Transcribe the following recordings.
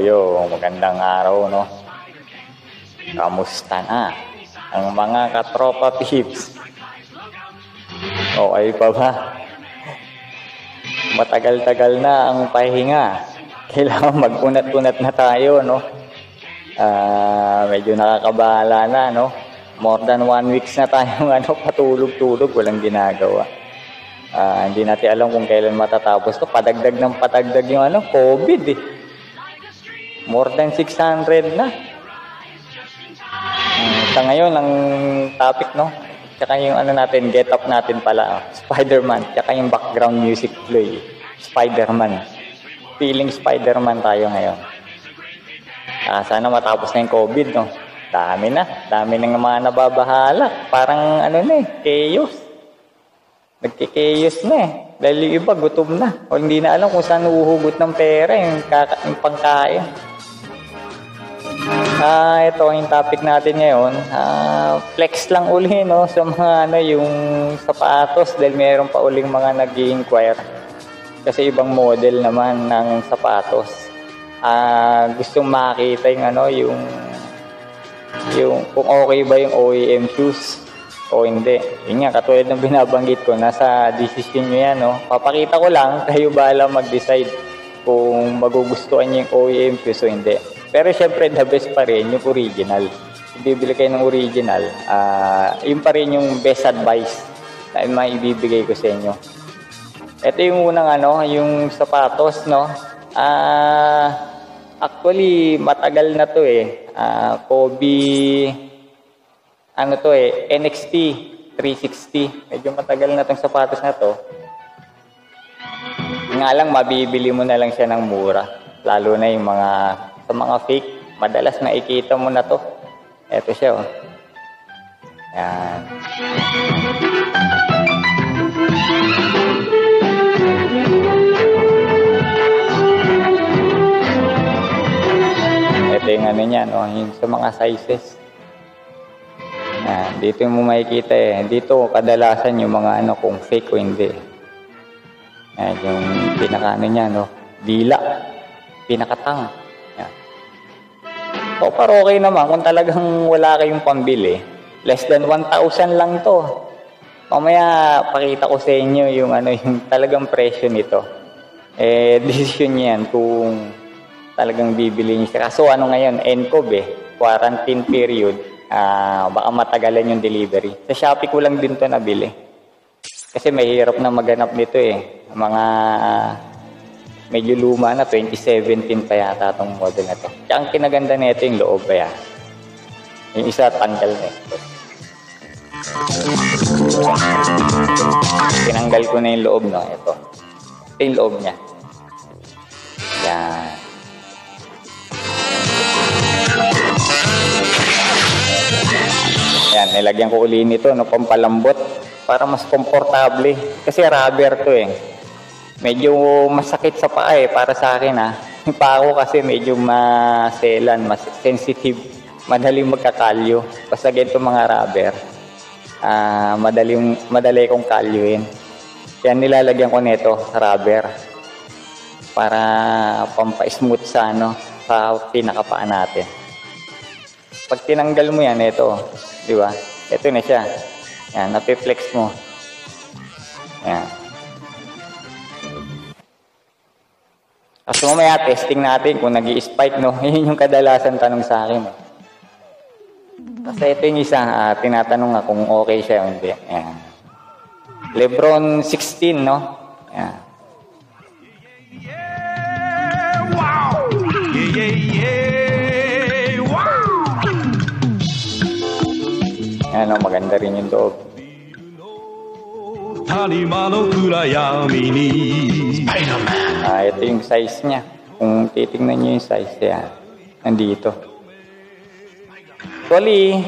Yo, magandang araw, no? Kamusta na ang mga katropa peeps? Okay pa ba? Matagal-tagal na ang pahinga. Kailangan mag-unat-unat na tayo, no? Medyo nakakabahala na, no? More than 1 week na tayong patulog-tulog, walang ginagawa. Hindi natin alam kung kailan matatapos to. Padagdag ng padagdag yung COVID eh. More than 600 na. Sa ngayon, ang topic, no? Tsaka yung natin, get up natin pala. Spider-Man. Tsaka yung background music play. Spider-Man. Feeling Spider-Man tayo ngayon. Sana matapos na yung COVID, no? Dami ng mga nababahala. Parang chaos. Nagki-chaos na eh. Dahil yung iba, gutom na. O hindi na alam kung saan uhugot ng pera yung pangkain. Ito yung topic natin ngayon. Flex lang uli, no? Sa mga yung sapatos. Dahil mayroon pa uling mga nag-i-inquire. Kasi ibang model naman ng sapatos. Gustong makita yung kung okay ba yung OEM shoes o hindi. Yun nga, katulad ng binabanggit ko, nasa decision nyo yan, no? Papakita ko lang, kayo bahala mag-decide kung magugustuhan nyo yung OEM shoes o hindi. Pero syempre, the best pa rin yung original. Kung bibili kayo ng original, yun pa rin yung best advice na maibibigay ko sa inyo. Ito yung unang yung sapatos, no? Actually, matagal na to eh. Kobe, NXT 360. Medyo matagal na tong sapatos na to. Nga lang, mabibili mo na lang siya ng mura. Lalo na yung sa mga fake. Madalas nakikita mo na to. Ito siya, oh. Yan. Ito yung niya, no? Yung sa mga sizes. Yan. Dito mo makikita eh. Dito kadalasan yung mga kung fake o hindi. Yan, yung pinaka niya, no? Dila. Pinakatang. Yan. So, pero okay naman. Kung talagang wala kayong pambili, less than 1,000 lang to. Mamaya, pakita ko sa inyo yung yung talagang presyo nito. Decision yan kung talagang bibili niyo siya. Kaso ngayon, NCOV quarantine period, baka matagalan yung delivery. Sa Shopee ko lang din to nabili. Kasi mahirap na maghanap nito eh. Mga medyo luma na, 2017 pa yata itong model na to. Kaya ang kinaganda nito yung loob ba yan. Yung isa tanggal na ito. Tinanggal ko na yung loob, no? Ito yung loob niya. Yan. Yan, nilagyan ko uli nito, no, pampalambot para mas komportable. Kasi rubber to eh. Medyo masakit sa paa eh, para sa akin Yung paa ko kasi medyo maselan, mas sensitive, madaling magkakalyo. Basta ganito mga rubber, madali kong kalyuin. Kaya nilalagyan ko nito, rubber, para pampa-smooth sa sa pinakapaa natin. Pag tinanggal mo yan, ito, di ba? Ito na siya. Yan, napi-flex mo. Yan. Kasi mamaya, testing natin kung nag-i-spike, no? Yun yung kadalasan tanong sa akin. Kasi ito yung isa, tinatanong nga kung okay siya o hindi. Yan. Lebron 16, no? Yan. Ano, maganda rin yung loob. Spider-Man. Ito yung size niya. Kung titingnan nyo yung size yan, nandito. Actually,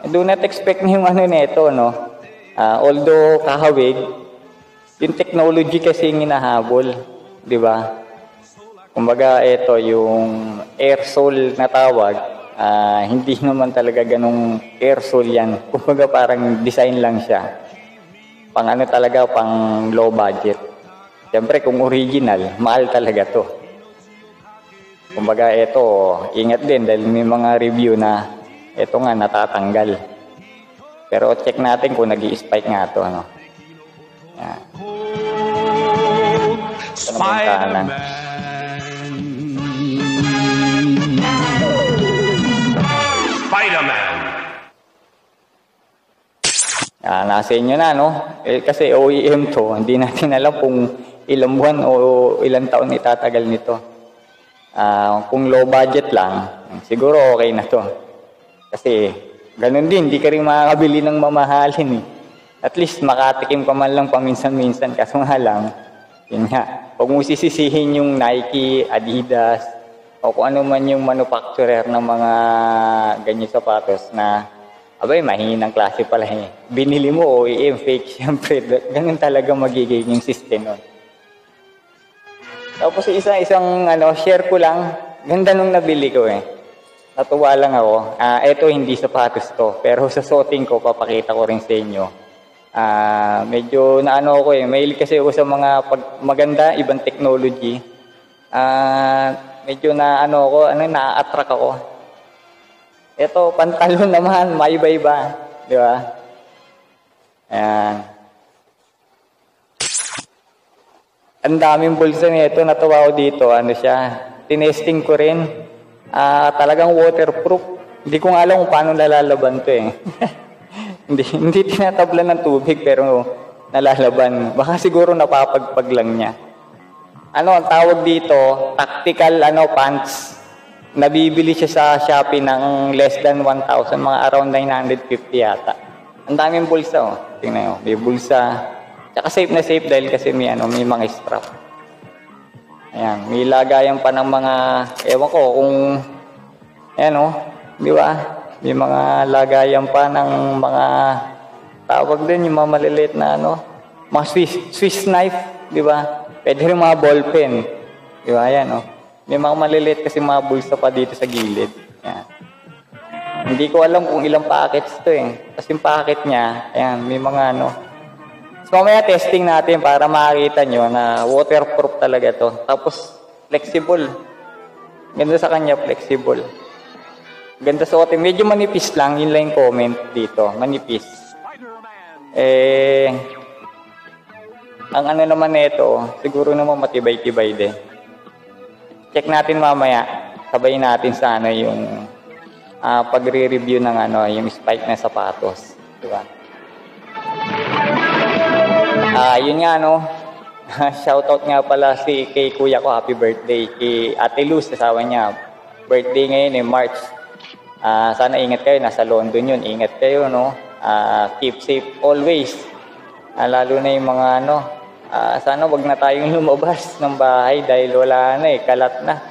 do not expect nyo yung nito, no? Although kahawig, yung technology kasi yung hinahabol, di ba? Kumbaga, ito yung air sole na tawag. Hindi naman talaga ganung air sole yan. Kumbaga parang design lang siya. Pang talaga, pang low budget. Siyempre kung original, mahal talaga to. Kumbaga ito, ingat din dahil may mga review na ito nga natatanggal. Pero check natin kung nag-i-spike nga ito. Ano? Yan. Ito naman kanan. Spider-Man! Nasa inyo na, no? Kasi OEM to, hindi natin alam kung ilang buwan o ilang taon itatagal nito. Kung low budget lang, siguro okay na to. Kasi ganun din, hindi ka rin makakabili ng mamahalin. At least makatikim ka man lang paminsan-minsan. Kaso nga lang, yun nga, huwag mo sisisihin yung Nike, Adidas, o kung ano man yung manufacturer ng mga ganyan sapatos na abay, mahinang klase pala eh. Binili mo OEM, fake, siyempre. Ganun talaga magiging yung system nun. Tapos isang share ko lang. Ganda nung nabili ko eh. Natuwa lang ako. Ito hindi sapatos to. Pero sa suotin ko, papakita ko rin sa inyo. Medyo naano ako eh. Mahilig kasi ako sa mga maganda, ibang technology. Medyo na-attract ako. Ito, pantalon naman, may iba-iba. Di ba? Ayan. Ang daming bulsa nito, natuwa ko dito. Ano siya? Tinesting ko rin. Talagang waterproof. Hindi ko nga alam kung paano nalalaban to eh. hindi tinatablan ng tubig pero nalalaban. Baka siguro napapagpag lang niya. Ang tawag dito? Tactical pants. Nabibili siya sa Shopee ng less than 1,000, mga around 950 yata. Ang daming bulsa, oh. Tingnan nyo, may bulsa. Tsaka safe na safe dahil kasi may mga strap. Ayan, may lagayan pa ng mga, ewan ko kung, di ba? May mga lagayan pa ng mga, tawag din yung mga maliliit na mga Swiss knife, di ba? Pwede rin mga ballpen. Di ba? Ayan, oh. May mga maliliit kasi mga bulsa pa dito sa gilid. Yan. Hindi ko alam kung ilang packets to eh. Kasi yung packet niya, ayan, may mga So mamaya testing natin para makakita nyo na waterproof talaga to. Tapos flexible. Ganda sa kanya, flexible. Ganda suotin. Medyo manipis lang, yun lang yung comment dito. Manipis. Ang naman nito, siguro naman matibay-tibay din. Check natin mamaya, sabay natin sa yung pagre-review ng yung spike na sapatos, di ba? Yun nga shoutout nga pala kay kuya ko, happy birthday kay Ate Luz, asawa niya. Birthday ngayon March. Sana ingat kayo, nasa London yun. Ingat kayo, keep safe always. Lalo na yung mga sana wag na tayong lumabas ng bahay dahil wala na kalat na.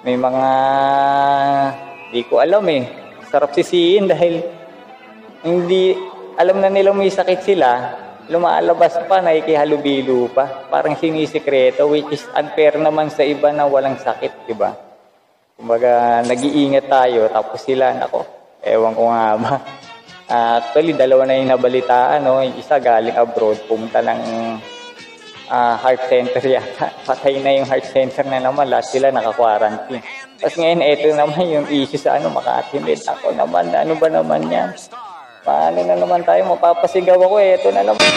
May mga di ko alam sarap sisihin dahil hindi alam na nila may sakit sila, lumalabas pa, nakikihalubilo pa, parang sinisikreto, which is unfair naman sa iba na walang sakit, di ba? Kumbaga nag-iingat tayo tapos sila ewan ko nga ba. Actually dalawa na yung nabalitaan, yung isa galing abroad, pumunta ng heart center yata. Patay na yung heart center na naman. Lahat sila naka-quarantine. Tapos ngayon, ito naman yung issue sa Makati Med. Ako naman, ano ba naman yan? Paano na naman tayo? Mapapasigaw ako Ito na naman.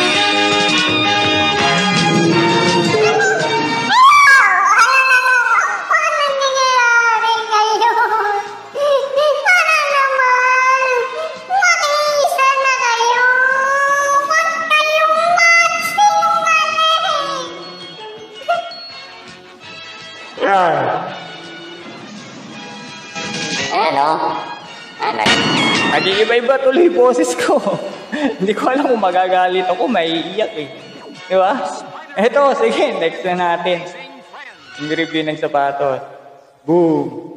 Nag-iiba-iba tuloy boses ko. Hindi ko alam kung magagalit ako, maiiyak Di ba? Ito, sige, next na natin. Yung review ng sapatos. Boom!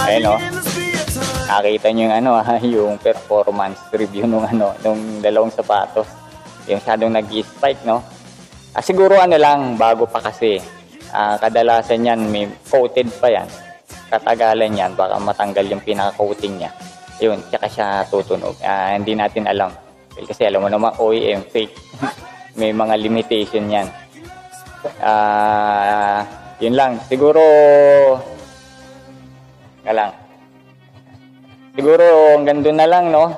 Ayun o. Nakita nyo yung ano yung performance review nung nung dalawang sapatos. Yung masyadong nag-spike, no? Siguro lang, bago pa kasi. Kadalasan yan, may coated pa yan. Katagalan yan, baka matanggal yung pinaka-coating niya. Yun, tsaka siya tutunog. Hindi natin alam. Kasi alam mo naman, OEM, fake. May mga limitation yan. Yun lang. Siguro, siguro hanggang doon na lang, no?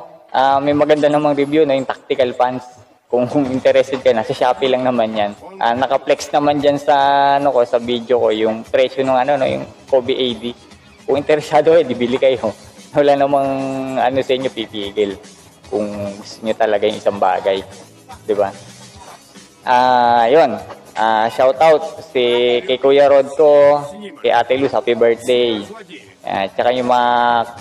May maganda namang review na yung tactical pants. Kung interested ka, nasa Shopee lang naman yan. Naka-flex naman dyan sa, sa video ko, yung presyo ng yung Kobe AD. Kung interesado bili kayo. Wala namang sa inyo pipigil. Kung gusto nyo talaga yung isang bagay. Diba? Yun. Shout out kay Kuya Rod ko, kay Ate Luz, happy birthday. Tsaka yung mga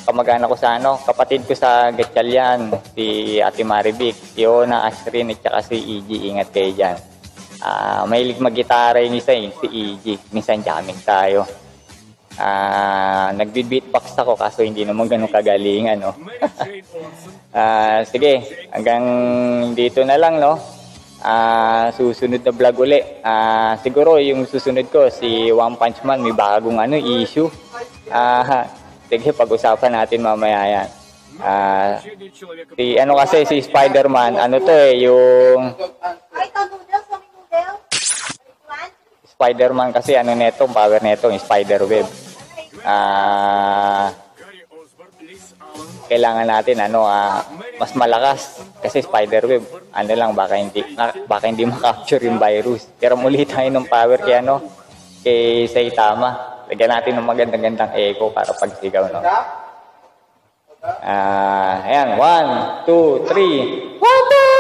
kamag-anak ko sa kapatid ko sa Gatchalian, si Ate Marivic, si Ona, Ashrin, at tsaka si EG, ingat kayo dyan. Mahilig mag-gitara yung isa, si EG, minsan jamming tayo. Nagbe-beatbox ako kaso hindi naman ganun kagalingan, no? Sige, hanggang dito na lang, no? Susunod na vlog uli. Siguro yung susunod ko, si One Punch Man, may bagong issue. Sige, pag-usapan natin mamaya yan. Si Spider-Man, yung Spider-Man kasi neto, power neto, yung Spider-Web. Kailangan natin mas malakas kasi Spider-Web. Baka hindi ma-capture yung virus. Pero muli tayo ng power kay Saitama. Lagyan natin ng magandang echo para pagsigaw, no? Ayan, 1, 2, 3. 1, 2!